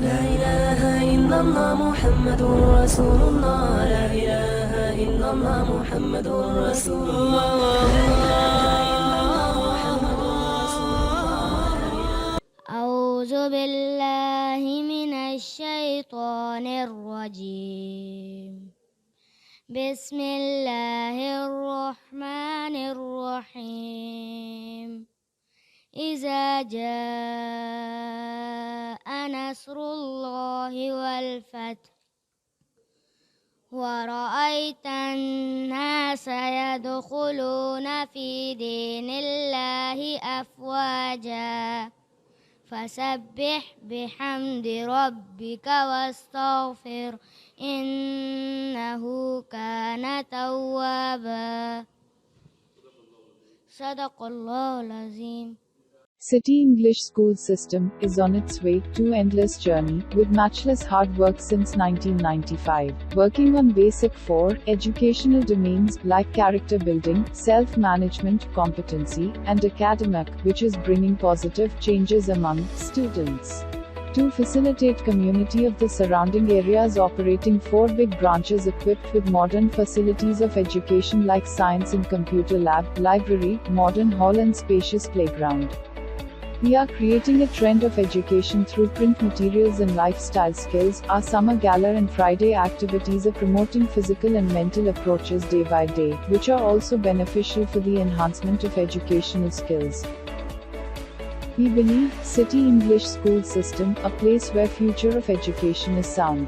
لا إله إلا الله محمد رسول الله لا إله إلا الله محمد رسول الله أعوذ بالله من الشيطان الرجيم بسم الله الرحمن الرحيم إذا جاء نصر الله والفتح ورأيت الناس يدخلون في دين الله أفواجا فسبح بحمد ربك واستغفر إنه كان توابا صدق الله العظيم. City English School System is on its way to endless journey, with matchless hard work since 1995, working on basic 4 educational domains like character building, self-management, competency, and academic, which is bringing positive changes among students. To facilitate community of the surrounding areas, operating 4 big branches equipped with modern facilities of education like science and computer lab, library, modern hall and spacious playground. We are creating a trend of education through print materials and lifestyle skills. Our summer gala and Friday activities are promoting physical and mental approaches day by day, which are also beneficial for the enhancement of educational skills. We believe City English School System, a place where future of education is sound.